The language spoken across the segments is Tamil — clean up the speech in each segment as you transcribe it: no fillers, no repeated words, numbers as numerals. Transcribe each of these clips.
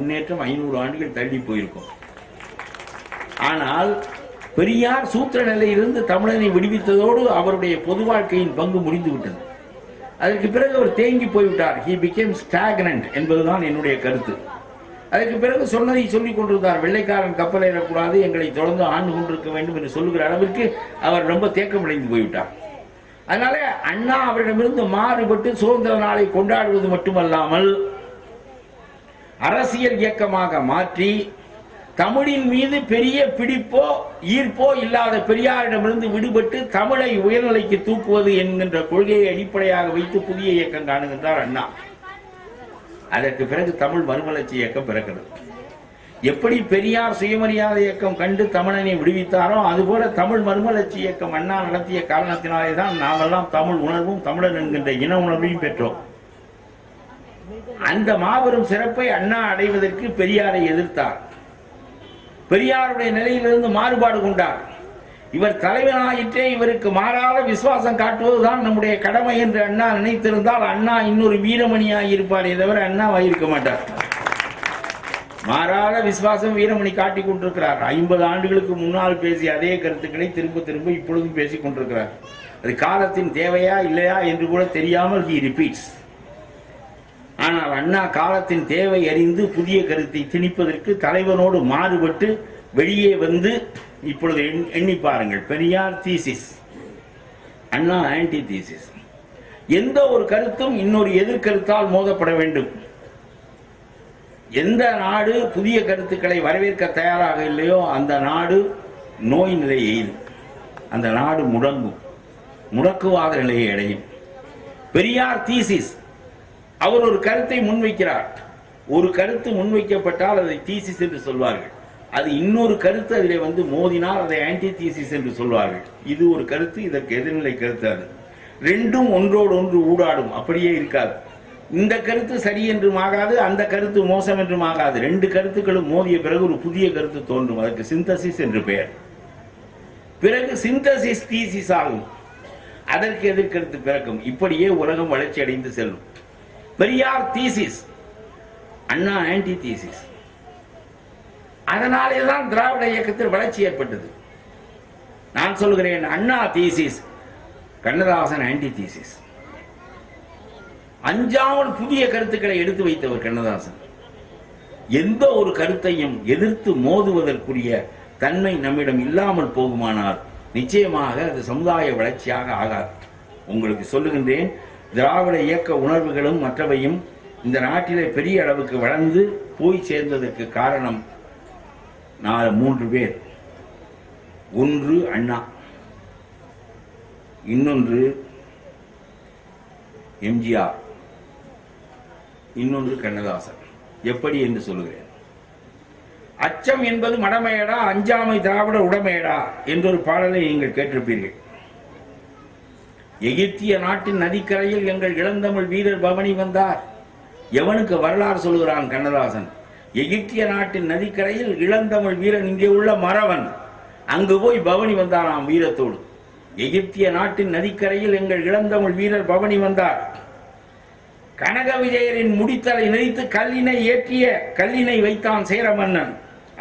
முன்னேற்றம் 500 ஆண்டுகள் தள்ளி போயிருக்கும். ஆனால் பெரியார் சூத்திர நிலையிலிருந்து தமிழனை விடுவித்ததோடு அவருடைய பொது வாழ்க்கையின் பங்கு முடிந்து விட்டது. அதற்கு பிறகு அவர் தேங்கி போய்விட்டார். he became stagnant என்பதுதான் என்னுடைய கருத்து. அதற்கு பிறகு சொன்னதை சொல்லிக் கொண்டிருந்தார். வெள்ளைக்காரன் கப்பல் ஏறக்கூடாது, எங்களை தொடர்ந்து ஆண்டு கொண்டிருக்க வேண்டும் என்று சொல்லுகிற அளவிற்கு அவர் ரொம்ப தேக்கமடைந்து போய்விட்டார். அதனால அண்ணா அவரிடமிருந்து மாறுபட்டு சுதந்திர நாளை கொண்டாடுவது மட்டுமல்லாமல் அரசியல் இயக்கமாக மாற்றி தமிழின் மீது பெரிய பிடிப்போ ஈர்ப்போ இல்லாத பெரியாரிடமிருந்து விடுபட்டு தமிழை உயர்நிலைக்கு தூக்குவது என்கின்ற கொள்கையை அடிப்படையாக வைத்து புதிய இயக்கம் காணுகின்றார் அண்ணா. அதற்கு பிறகு தமிழ் மறுமலர்ச்சி இயக்கம் பிறக்கிறது. எப்படி பெரியார் சுயமரியாதை இயக்கம் கண்டு தமிழனை விடுவித்தாரோ அதுபோல தமிழ் மறுமலர்ச்சி இயக்கம் அண்ணா நடத்திய காரணத்தினாலே தான் நாமெல்லாம் தமிழ் உணர்வும் தமிழன் என்கின்ற இன உணர்வையும் பெற்றோம். அந்த மாபெரும் சிறப்பை அண்ணா அடைவதற்கு பெரியாரை எதிர்த்தார். பெரியாருடைய நிலையிலிருந்து மாறுபாடு கொண்டார். இவர் தலைவனாயிற்றே, இவருக்கு மாறாத விசுவாசம் காட்டுவதுதான் நம்முடைய கடமை என்று அண்ணா நினைத்திருந்தால் அண்ணா இன்னொரு வீரமணியாகி இருப்பாரே தவிர அண்ணாவாயிருக்க மாட்டார். மாறாத விசுவாசம் வீரமணி காட்டிக் கொண்டிருக்கிறார். 50 ஆண்டுகளுக்கு முன்னால் பேசிய அதே கருத்துக்களை திரும்ப திரும்ப இப்பொழுதும் பேசிக் கொண்டிருக்கிறார். அது காலத்தின் தேவையா இல்லையா என்று கூட தெரியாமல் he repeats. ஆனால் அண்ணா காலத்தின் தேவை அறிந்து புதிய கருத்தை திணிப்பதற்கு தலைவனோடு மாறுபட்டு வெளியே வந்து இப்பொழுது எண்ணி பாருங்கள். பெரியார் தீசிஸ், அண்ணா ஆன்டி தீசிஸ். எந்த ஒரு கருத்தும் இன்னொரு எதிர்கருத்தால் மோதப்பட வேண்டும். எந்த நாடு புதிய கருத்துக்களை வரவேற்க தயாராக இல்லையோ அந்த நாடு நோய் நிலையை எய்தும், அந்த நாடு முடங்கும், முடக்குவாத நிலையை அடையும். பெரியார் தீசிஸ், அவர் ஒரு கருத்தை முன்வைக்கிறார். ஒரு கருத்து முன்வைக்கப்பட்டால் அதை தீசிஸ் என்று சொல்வார்கள். அது இன்னொரு கருத்து அதிலே வந்து மோதினால் அதை ஆன்டி தீசிஸ் என்று சொல்வார்கள். இது ஒரு கருத்து, இதற்கு எதிர்நிலை கருத்து. அது ரெண்டும் ஒன்றோடு ஒன்று ஊடாடும், அப்படியே இருக்காது. இந்த கருத்து சரி என்றும் ஆகாது, அந்த கருத்து மோசம் என்றும் ஆகாது. ரெண்டு கருத்துக்களும் மோதிய பிறகு ஒரு புதிய கருத்து தோன்றும். அதற்கு சிந்தசிஸ் என்று பெயர். பிறகு சிந்தசிஸ் தீசிஸ் ஆகும், அதற்கு எதிர்கருத்து பிறக்கும். இப்படியே உலகம் வளர்ச்சி அடைந்து செல்லும். பெரியார் தீசிஸ், அண்ணா ஆன்டி தீசிஸ். அதனாலே தான் திராவிட இயக்கத்தில் வளர்ச்சி ஏற்பட்டது. நான் சொல்கிறேன், அண்ணா தீசிஸ், கண்ணதாசன் ஆன்டி தீசிஸ். அஞ்சாமல் புதிய கருத்துக்களை எடுத்து வைத்தவர் கண்ணதாசன். எந்த ஒரு கருத்தையும் எதிர்த்து மோதுவதற்குரிய தன்மை நம்மிடம் இல்லாமல் போகுமானால் நிச்சயமாக அது சமுதாய வளர்ச்சியாக ஆகாது. உங்களுக்கு சொல்லுகின்றேன், திராவிட இயக்க உணர்வுகளும் மற்றவையும் இந்த நாட்டிலே பெரிய அளவுக்கு வளர்ந்து போய் சேர்ந்ததற்கு காரணம் 3 பேர். ஒன்று அண்ணா, இன்னொன்று எம்ஜிஆர், இன்னொன்று கண்ணதாசன். எப்படி என்று சொல்லுகிறேன். அச்சம் என்பது மடமையடா, அஞ்சாமை திராவிட உடமையடா என்றொரு பாடலை நீங்கள் கேட்டிருப்பீர்கள். எகிப்திய நாட்டின் நதிக்கரையில் எங்கள் இளந்தமிழ் வீரர் பவனி வந்தார். எவனுக்கு வரலாறு சொல்லுகிறான் கண்ணதாசன். எகிப்திய நாட்டின் நதிக்கரையில் இளந்தமிழ் வீரன், இங்கே உள்ள மறவன், அங்கு போய் பவனி வந்தாராம் வீரத்தோடு. எகிப்திய நாட்டின் நதிக்கரையில் எங்கள் இளந்தமிழ் வீரர் பவனி வந்தார். கனக விஜயரின் முடித்தலை நெறித்து கல்லினை ஏற்றிய கல்லினை வைத்தான் சேர மன்னன்.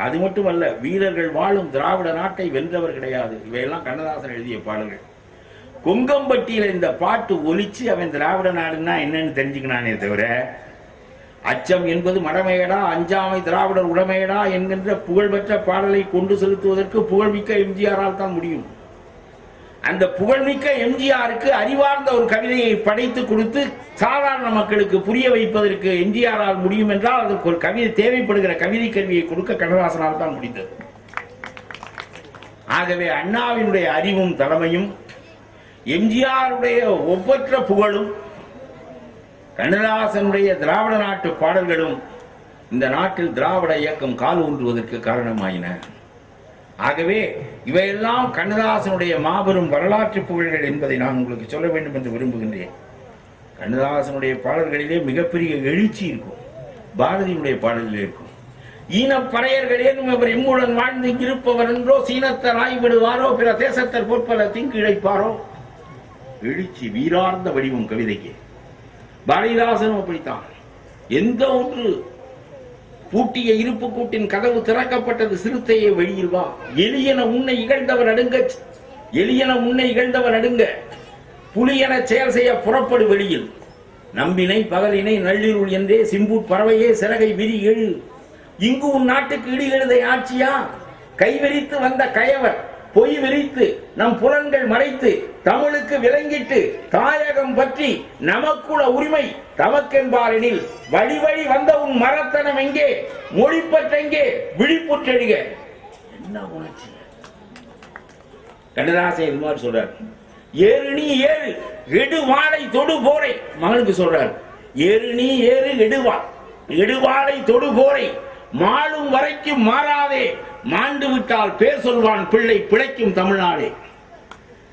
அது மட்டுமல்ல, வீரர்கள் வாழும் திராவிட நாட்டை வென்றவர் கிடையாது. இவையெல்லாம் கண்ணதாசன் எழுதிய பாடல்கள். கொங்கம்பட்டியில் இந்த பாட்டு ஒலிச்சு அவன் திராவிட நாடுன்னா என்னன்னு தெரிஞ்சுக்கினானே தவிர, அச்சம் என்பது மடமையடா, அஞ்சாமை திராவிடர் உடமையடா என்கின்ற புகழ்பெற்ற பாடலை கொண்டு செலுத்துவதற்கு புகழ்மிக்க எம்ஜிஆரால் தான் முடியும். அந்த புகழ்மிக்க எம்ஜிஆருக்கு அறிவார்ந்த ஒரு கவிதையை படைத்து கொடுத்து சாதாரண மக்களுக்கு புரிய வைப்பதற்கு எம்ஜிஆரால் முடியும் என்றால் அதற்கு ஒரு கவிதை தேவைப்படுகிற கவிதை கருவியை கொடுக்க கண்ணதாசனால் தான் முடிந்தது. ஆகவே அண்ணாவினுடைய அறிவும் தலைமையும், எம்ஜிஆருடைய ஒப்பற்ற புகழும், கண்ணதாசனுடைய திராவிட நாட்டு பாடல்களும் இந்த நாட்டில் திராவிட இயக்கம் கால் ஊன்றுவதற்கு காரணமாயின. ஆகவே இவையெல்லாம் கண்ணதாசனுடைய மாபெரும் வரலாற்று புகழ்கள் என்பதை நான் உங்களுக்கு சொல்ல வேண்டும் என்று விரும்புகின்றேன். கண்ணதாசனுடைய பாடல்களிலே மிகப்பெரிய எழுச்சி இருக்கும், பாரதியுடைய பாடலிலே இருக்கும். ஈனப்பறையர்களேனும் இவர் எம்முடன் வாழ்ந்து இருப்பவர் என்றோ, சீனத்தர் ஆய்விடுவாரோ, பிற தேசத்தர் பொற்பல திங்கு இழைப்பாரோ. எழுச்சி, வீரார்ந்த வடிவம் கவிதைக்கு. பாரதிதாசனும் அப்படித்தான். எந்த ஒன்று பூட்டிய இருப்பு கூட்டின் கதவு திறக்கப்பட்டது. சிறுத்தையே வெளியில் வா. எலியன உன்னை இகழ்ந்தவர் அடுங்க, எலியன உன்னை இகழ்ந்தவர் அடுங்க, புலியன செயல் செய்ய புறப்படு வெளியில். நம்பினை பகலினை நள்ளிருள் என்றே சிம்பூட் பறவையே சிறகை விரி எழு. இங்கு உன் நாட்டுக்கு இடி எழுதை ஆட்சியா? கைவிரித்து வந்த கயவர் பொய் விரித்து நம் புலன்கள் மறைத்து தமிழுக்கு விளங்கிட்டு தாயகம் பற்றி நமக்குள்ள உரிமை தமக்கென்பாரெனில் வழி வழி வந்த உன் மரத்தனம் எங்கே? மொழிப்பற்றெங்கே? விழிப்புற்றெழுக. என்ன உணர்ச்சி! கண்ணதாசன் இது மாதிரி சொல்றார். ஏறு நீ ஏறு எடுவாளை தொடு போரை. மகனுக்கு சொல்றார், ஏறு நீ ஏறு எடுவாளை தொடு போரை, மாளும் வரைக்கும் மாறாதே, மாண்டு விட்டால் பேர் சொல்வான் பிள்ளை பிழைக்கும் தமிழ்நாடே.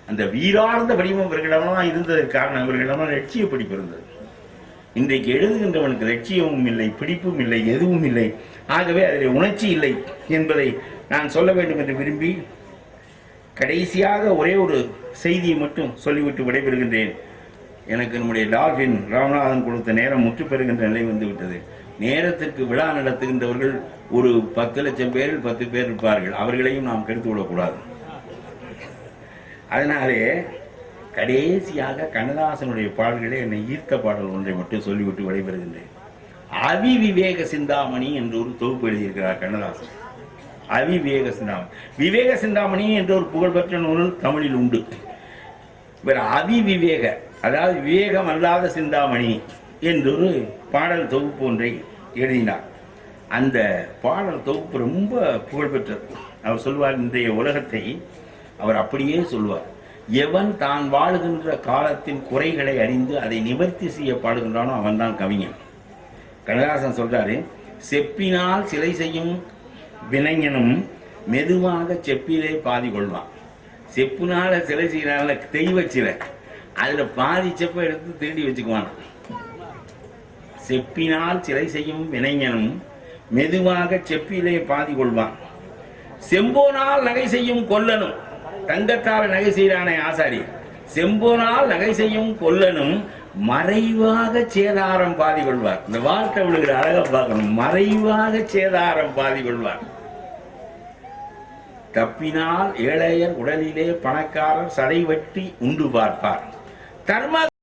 அந்த வீரார்ந்த வடிவம் இவர்களிடம்லாம் இருந்ததற்கு காரணம் இவர்களிடம்லாம் லட்சிய பிடிப்பு இருந்தது. இன்றைக்கு எழுதுகின்றவனுக்கு லட்சியமும் இல்லை, பிடிப்பும் இல்லை, எதுவும் இல்லை. ஆகவே அதில் உணர்ச்சி இல்லை என்பதை நான் சொல்ல வேண்டும் என்று விரும்பி கடைசியாக ஒரே ஒரு செய்தியை மட்டும் சொல்லிவிட்டு விடைபெறுகின்றேன். எனக்கு நம்முடைய டால்பின் ராமநாதன் கொடுத்த நேரம் முற்று பெறுகின்ற நிலை வந்துவிட்டது. நேரத்திற்கு விழா நடத்துகின்றவர்கள் ஒரு 10 லட்சம் பேரில் 10 பேர் இருப்பார்கள். அவர்களையும் நாம் கெடுத்து விடக்கூடாது. அதனாலே கடைசியாக கண்ணதாசனுடைய பாடல்களே என்னை ஈர்த்த பாடல் ஒன்றை மட்டும் சொல்லிவிட்டு விடைபெறுகின்றேன். அவிவிவேக சிந்தாமணி என்று ஒரு தொகுப்பு எழுதியிருக்கிறார் கண்ணதாசன். அவிவேக சிந்தாமணி, விவேக சிந்தாமணி என்ற ஒரு புகழ்பெற்ற நூல் தமிழில் உண்டு. இவர் அவிவிவேக, அதாவது விவேகம் அல்லாத சிந்தாமணி என்றொரு பாடல் தொகுப்பு ஒன்றை எழுதினார். அந்த பாடல் தொகுப்பு ரொம்ப புகழ்பெற்றது. அவர் சொல்வார், இன்றைய உலகத்தை அவர் அப்படியே சொல்வார், எவன் தான் வாழுகின்ற காலத்தின் குறைகளை அறிந்து அதை நிவர்த்தி செய்ய பாடுகின்றானோ அவன்தான் கவிஞன். கண்ணதாசன் சொல்றாரு, செப்பினால் சிலை செய்யும் வினைஞனும் மெதுவாக செப்பிலே பாதி கொள்வான். செப்புனால சிலை செய்யறாங்க தெய்வ சிலை, அதுல பாதி செப்பை எடுத்து திருடி வச்சுக்குவான். செப்பினால் சிலை செய்யும் வினைஞனும் மெதுவாக செப்பிலே பாதி கொள்வான். செம்போனால் நகை செய்யும் கொல்லனும், தங்கத்தால் நகை செய்யறானே ஆசாரி, செம்போனால் நகை செய்யும் கொல்லனும் மறைவாக சேதாரம் பாதி கொள்வார். இந்த வார்த்தை விழுகிற அழகா பார்க்கணும். மறைவாக சேதாரம் பாதி கொள்வார். தப்பினால் ஏழையர் உடலிலே பணக்காரர் சடை வெட்டி உண்டு பார்ப்பார். தர்ம